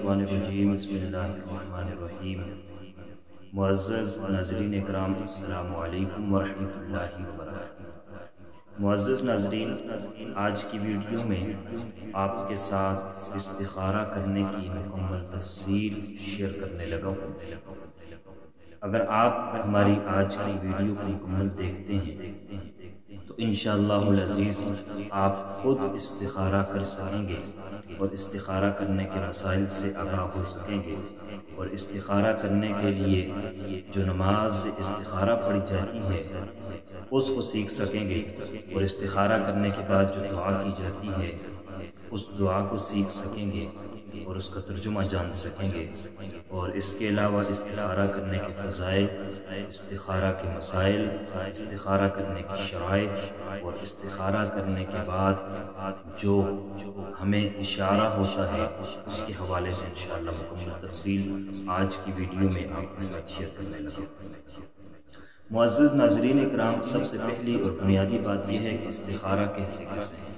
الشیطان الرجیم بسم اللہ الرحمن الرحیم۔ معزز ناظرین اکرام، السلام علیکم ورحمۃ اللہ وبرکاتہ۔ معزز ناظرین، آج کی ویڈیو میں آپ کے ساتھ استخارہ کرنے کی مکمل تفصیل شیئر کرنے لگا ہوں۔ اگر آپ ہماری آج کی ویڈیو کو مکمل دیکھتے ہیں تو انشاءاللہ العزیز آپ خود استخارہ کر سکیں گے اور استخارہ کرنے کے مسائل سے آگاہ ہو سکیں گے، اور استخارہ کرنے کے لیے جو نماز استخارہ پڑھی جاتی ہے اس کو سیکھ سکیں گے، اور استخارہ کرنے کے بعد جو دعا کی جاتی ہے اس دعا کو سیکھ سکیں گے اور اس کا ترجمہ جان سکیں گے۔ اور اس کے علاوہ استخارہ کرنے کے فضائل، استخارہ کے مسائل، استخارہ کرنے کی شرائط اور استخارہ کرنے کے بعد جو ہمیں اشارہ ہوتا ہے اس کے حوالے سے انشاءاللہ مکمل تفصیل آج کی ویڈیو میں آپ کے ساتھ شیئر کرنے لگا۔ معزز ناظرین اکرام، سب سے پہلی اور بنیادی بات یہ ہے کہ استخارہ کہتے کسے ہیں۔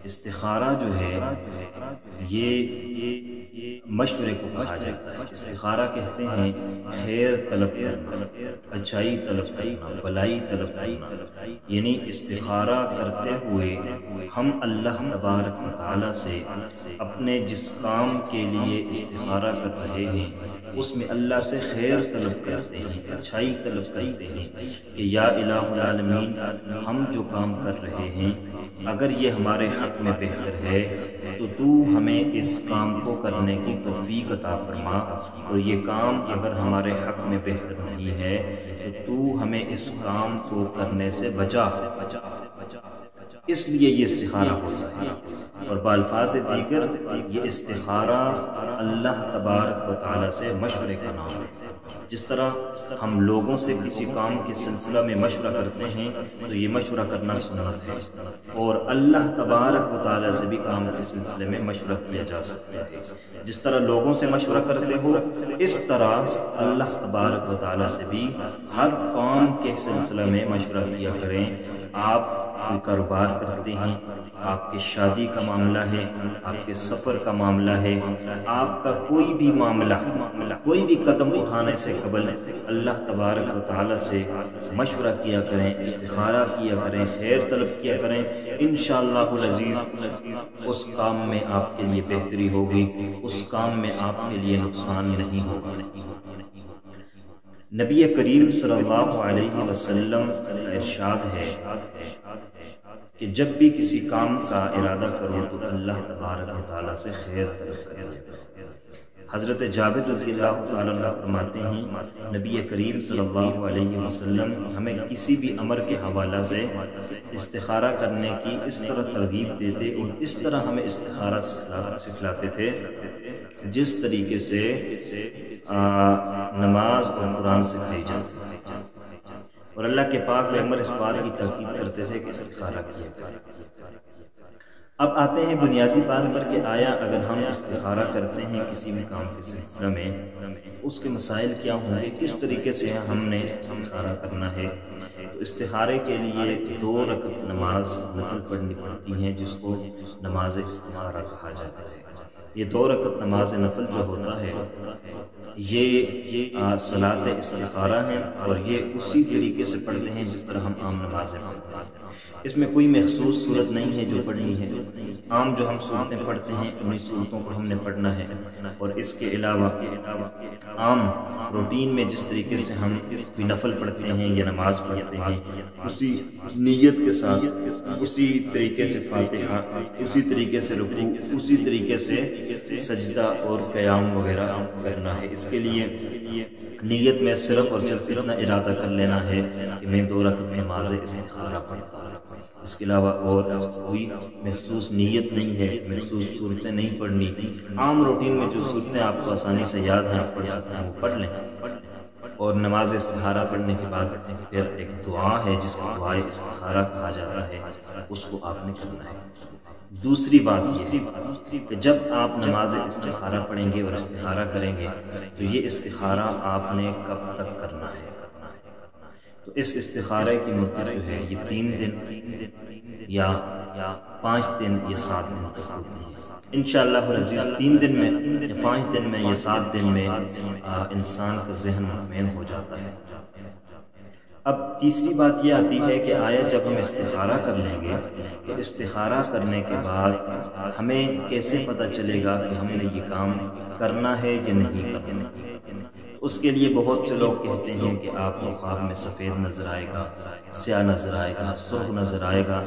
استخارہ جو ہے یہ مشورے کو کہا جاتا ہے۔ استخارہ کہتے ہیں خیر طلب کرنا، اچھائی طلب کرنا، بھلائی طلب کرنا، یعنی استخارہ کرتے ہوئے ہم اللہ تبارک و تعالی سے اپنے جس کام کے لیے استخارہ کر رہے ہیں اس میں اللہ سے خیر طلب کرتے ہیں، اچھائی طلب کرتے ہیں کہ یا الہ العالمین، ہم جو کام کر رہے ہیں اگر یہ ہمارے حق میں بہتر ہے تو تو ہمیں اس کام کو کرنے کی توفیق عطا فرما، اور یہ کام اگر ہمارے حق میں بہتر نہیں ہے تو تو ہمیں اس کام کو کرنے سے بچا۔ اس لیے یہ استخارہ ہوتا ہے، اور بالفاظ دیگر یہ استخارہ اللہ تبارک و تعالی سے مشورے کا نام ہے۔ جس طرح ہم لوگوں سے کسی کام کے سلسلہ میں مشورہ کرتے ہیں تو یہ مشورہ کرنا سنت ہے، اور اللہ تبارک و تعالی سے بھی کام کے سلسلے میں مشورہ کیا جا سکتا ہے۔ جس طرح لوگوں سے مشورہ کرتے ہو اس طرح اللہ تبارک و تعالی سے بھی ہر کام کے سلسلے میں مشورہ کیا کریں۔ آپ کوئی کاروبار کرتے ہیں، آپ کے شادی کا معاملہ ہے، آپ کے سفر کا معاملہ ہے، آپ کا کوئی بھی معاملہ، کوئی بھی قدم اٹھانے سے قبل اللہ تبارک و تعالی سے مشورہ کیا کریں، استخارہ کیا کریں، خیر طلب کیا کریں، انشاءاللہ العزیز اس کام میں آپ کے لیے بہتری ہوگی، اس کام میں آپ کے لیے نقصان نہیں ہوگا۔ نبی کریم صلی اللہ علیہ وسلم کا ارشاد ہے کہ جب بھی کسی کام کا ارادہ کرو تو اللہ تبارک و تعالیٰ سے خیر طلب کرو۔ حضرت جابر رضی اللہ تعالیٰ عنہ فرماتے ہیں نبی کریم صلی اللہ علیہ وسلم ہمیں کسی بھی امر کے حوالہ سے استخارہ کرنے کی اس طرح ترغیب دیتے اور اس طرح ہمیں استخارہ سکھلاتے تھے جس طریقے سے نماز اور قرآن سکھائی جاتی ہے، اور اللہ کے پاک پیغمبر اس بات کی تاکید کرتے تھے کہ استخارہ کیا کریں۔ اب آتے ہیں بنیادی بات پر کہ آیا اگر ہم استخارہ کرتے ہیں کسی بھی کام کے سلسلہ میں اس کے مسائل کیا ہوں گے، کس طریقے سے ہم نے استخارہ کرنا ہے۔ تو استخارے کے لیے 2 رکعت نماز نفل پڑھنی پڑتی ہے جس کو نماز استخارہ کہا جاتا ہے۔ یہ 2 رکعت نماز نفل جو ہوتا ہے یہ صلاۃ استخارہ ہے، اور یہ اسی طریقے سے پڑھتے ہیں جس طرح ہم عام نمازیں پڑھتے ہیں۔ اس میں کوئی مخصوص صورت نہیں ہے جو پڑھنی ہے، عام جو ہم صورتیں پڑھتے ہیں انہی صورتوں کو ہم نے پڑھنا ہے، اور اس کے علاوہ عام روٹین میں جس طریقے سے ہم کوئی نفل پڑھتے ہیں یا نماز پڑھتے ہیں اسی نیت کے ساتھ، اسی طریقے سے فاتحہ، اسی طریقے سے رکوع، اسی طریقے سے سجدہ اور قیام وغیرہ کرنا ہے۔ اس کے لیے نیت میں صرف اور صرف اتنا ارادہ کر لینا ہے کہ میں 2 رکعت نماز استخارہ پڑھتا ہوں۔ اس کے علاوہ اور کوئی مخصوص نیت نہیں ہے، مخصوص صورتیں نہیں پڑھنی، عام روٹین میں جو صورتیں آپ کو آسانی سے یاد ہیں آپ پڑھ سکتے ہیں وہ پڑھ لیں۔ اور نماز استخارہ پڑھنے کے بعد پھر ایک دعا ہے جس کو دعائے استخارہ کہا جاتا ہے، اس کو آپ نے کرنا ہے۔ دوسری بات یہ ہے کہ جب آپ نماز استخارہ پڑھیں گے اور استخارہ کریں گے تو یہ استخارہ آپ نے کب تک کرنا ہے؟ تو اس استخارے کی مدت جو ہے یہ 3 دن یا 5 دن یا 7 دن تک ہوتی ہے۔ انشاءاللہ العزیز 3 دن میں یا 5 دن میں یا 7 دن میں انسان کا ذہن مطمئن ہو جاتا ہے۔ اب تیسری بات یہ آتی ہے کہ آیا جب ہم استخارہ کر لیں گے تو استخارہ کرنے کے بعد ہمیں کیسے پتہ چلے گا کہ ہم نے یہ کام کرنا ہے یا نہیں کرنا؟ اس کے لیے بہت سے لوگ کہتے ہیں کہ آپ کو خواب میں سفید نظر آئے گا، سیاہ نظر آئے گا، سرخ نظر آئے گا۔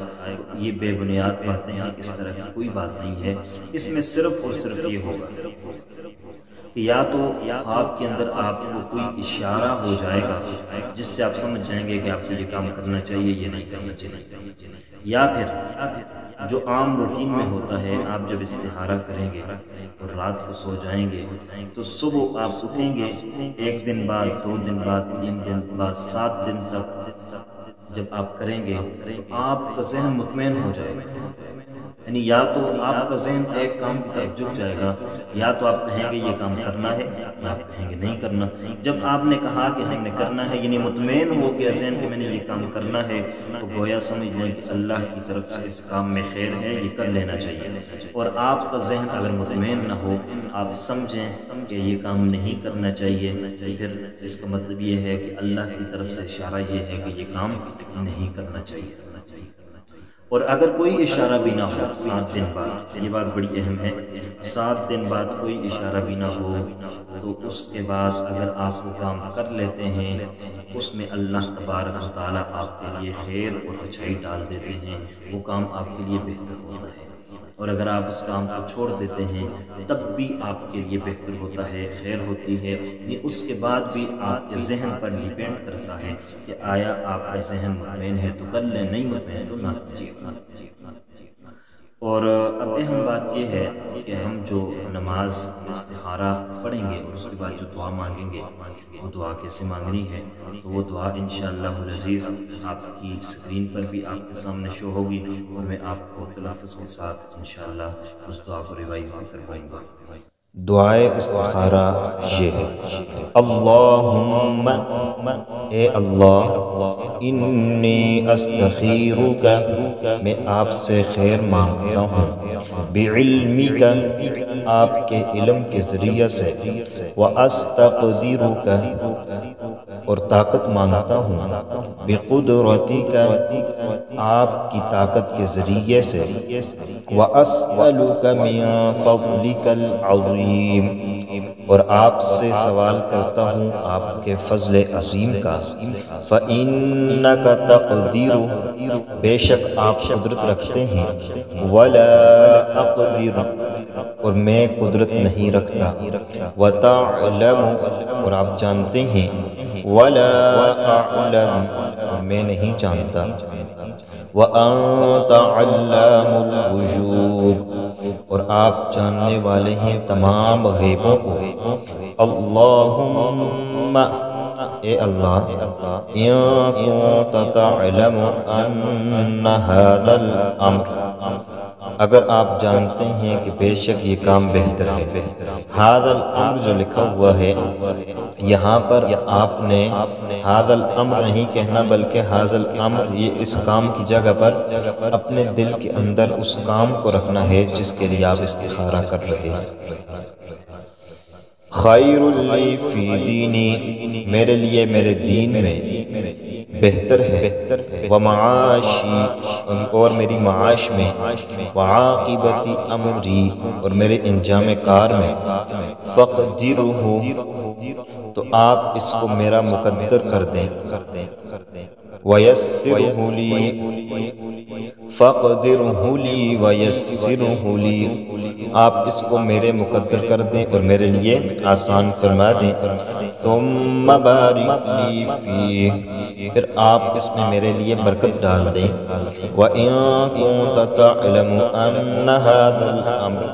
یہ بے بنیاد باتیں ہیں، اس طرح کی کوئی بات نہیں ہے۔ اس میں صرف اور صرف یہ ہوگا کہ یا تو خواب کے اندر آپ کو کوئی اشارہ ہو جائے گا جس سے آپ سمجھ جائیں گے کہ آپ کو یہ کام کرنا چاہیے یا نہیں کرنا چاہیے، یا پھر جو عام روٹین میں ہوتا ہے، آپ جب استخارہ کریں گے اور رات کو سو جائیں گے تو صبح آپ اٹھیں گے 1 دن بعد، 2 دن بعد، 3 دن بعد، 7 دن تک جب آپ کریں گے تو آپ کا ذہن مطمئن ہو جائے گا۔ یعنی یا تو آپ کا ذہن ایک کام کی طرف جھک جائے گا، یا تو آپ کہیں گے یہ کام کرنا ہے، یا آپ کہیں گے نہیں کرنا۔ جب آپ نے کہا کہ ہم نے کرنا ہے، یعنی مطمئن ہو گیا ذہن کہ میں نے یہ کام کرنا ہے، تو گویا سمجھ لیں کہ اللہ کی طرف سے اس کام میں خیر ہے، یہ کر لینا چاہیے۔ اور آپ کا ذہن اگر مطمئن نہ ہو، آپ سمجھیں کہ یہ کام نہیں کرنا چاہیے، پھر اس کا مطلب یہ ہے کہ اللہ کی طرف سے اشارہ یہ ہے کہ یہ کام نہیں کرنا چاہیے۔ اور اگر کوئی اشارہ بھی نہ ہو 7 دن بعد، یہ بات بڑی اہم ہے، 7 دن بعد کوئی اشارہ بھی نہ ہو تو اس کے بعد اگر آپ وہ کام کر لیتے ہیں، اس میں اللہ تبارک و تعالیٰ آپ کے لیے خیر اور اچھائی ڈال دیتے ہیں، وہ کام آپ کے لیے بہتر ہوتا ہے۔ اور اگر آپ اس کام کو چھوڑ دیتے ہیں تب بھی آپ کے لیے بہتر ہوتا ہے، خیر ہوتی ہے۔ یہ اس کے بعد بھی آپ کے ذہن پر ڈیپینڈ کرتا ہے کہ آیا آپ کا ذہن مطمئن ہے تو کر لیں، نہیں مطمئن تو نہ کیجیے۔ اور اب اہم بات یہ ہے کہ ہم جو نماز استخارہ پڑھیں گے اور اس کے بعد جو دعا مانگیں گے، وہ دعا کیسے مانگنی ہے، تو وہ دعا انشاءاللہ العزیز آپ کی اسکرین پر بھی آپ کے سامنے شو ہوگی، اور میں آپ کو تلفظ کے ساتھ انشاءاللہ اس دعا کو ریوائز بھی کرواؤں گا۔ دعائے استخارہ یہ ہے: اللہم، اے اللہ، انی استخیرک، میں آپ سے خیر مانگتا ہوں، بعلمک، آپ کے علم کے ذریعے سے، واستقدرک، اور طاقت مانگتا ہوں، بقدرتک، آپ کی طاقت کے ذریعے سے، واسألک من فضلک العظیم، اور آپ سے سوال کرتا ہوں آپ کے فضل عظیم کا، فإنک تقدر، بے شک آپ قدرت رکھتے ہیں، ولا اقدر، اور میں قدرت نہیں رکھتا، وتعلم، اور آپ جانتے ہیں، ولا اعلم، اور میں نہیں جانتا، وانت علام الغیوب، اور آپ جاننے والے ہیں تمام غیبوں کو۔ اللہم، اے اللہ، ان کنت تعلم ان ھذا الامر، اگر آپ جانتے ہیں کہ بے شک یہ کام بہتر ہے۔ ھذا الامر جو لکھا ہوا ہے یہاں پر آپ نے ھذا الامر نہیں کہنا، بلکہ ھذا الامر، یہ اس کام کی جگہ پر اپنے دل کے اندر اس کام کو رکھنا ہے جس کے لیے آپ استخارہ کر رہے ہیں۔ خیر لی فی دینی، میرے لیے میرے دین میں بہتر ہے، ومعاشی، اور میری معاش میں، وعاقبت امری، اور میرے انجام کار میں، فقدرہ، تو آپ اس کو میرا مقدر کر دیں، ویسرہ لی، فقدرہ لی ویسرہ لی، آپ اس کو میرے مقدر کر دیں اور میرے لیے آسان فرما دیں، ثم بارک لی فیہ، پھر آپ اس میں میرے لیے برکت ڈال دیں، وَإِن كُنتَ تَعْلَمُ أَنَّ هَذَا الْأَمْرَ،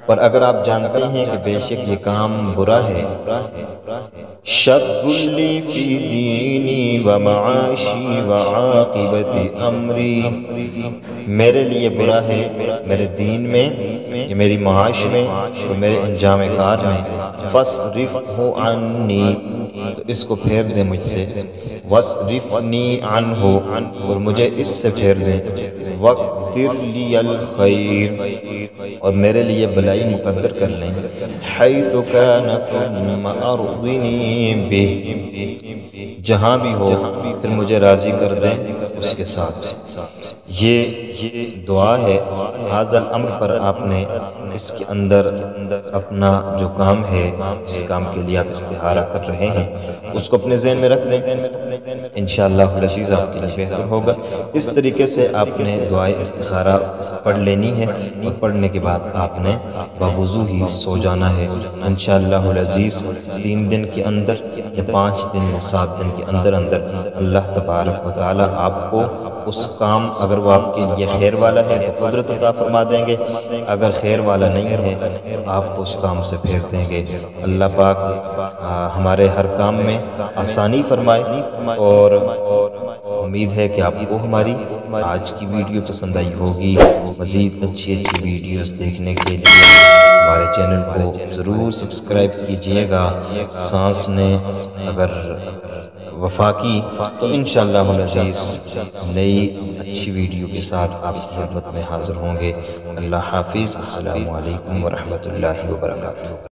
پر اگر آپ جانتے ہیں کہ بے شک یہ کام برا ہے، شر لی فی دینی و معاشی و عاقبت امری، میرے لیے برا ہے میرے دین میں، یہ میری معاش میں اور میرے انجام کار میں، فاصرفہ عنی، تو اس کو پھیر دیں مجھ سے، واصرفنی عنہ، اور مجھے اس سے پھیر دیں، واقدر لی الخیر، اور میرے لیے بلائی مقدر کر لیں، حیث کان ثم ارضنی بہ، جہاں بھی ہو پھر مجھے راضی کر دیں اس کے ساتھ۔ یہ دعا ہے، ھذا الامر پر آپ نے اس کے اندر اپنا جو کام ہے، جس کام کے لیے آپ استخارہ کر رہے ہیں، اس کو اپنے ذہن میں رکھ دیں، انشاءاللہ العزیز آپ کے لیے بہتر ہوگا۔ اس طریقے سے آپ نے دعائے استخارہ پڑھ لینی ہے، اور پڑھنے کے بعد آپ نے بوضو ہی سو جانا ہے انشاءاللہ العزیز۔ 3 دن کے اندر یا 5 دن یا 7 دن کے اندر اللہ تبارک و تعالی آپ کو اس کام، اگر وہ آپ کے لیے خیر والا ہے تو قدرت عطا فرما دیں گے، اگر خیر والا نہیں ہے تو آپ کو اس کام سے پھیر دیں گے۔ اللہ پاک ہمارے ہر کام میں آسانی فرمائے، اور امید ہے کہ آپ کو ہماری آج کی ویڈیو پسند آئی ہوگی۔ مزید اچھی ویڈیوز دیکھنے کے لیے ہمارے چینل کو ضرور سبسکرائب کیجئے گا۔ سانس نے اگر وفا کی تو انشاءاللہ العزیز نئی اچھی ویڈیو کے ساتھ آپ کی خدمت میں حاضر ہوں گے۔ اللہ حافظ، السلام علیکم ورحمۃ اللہ وبرکاتہ۔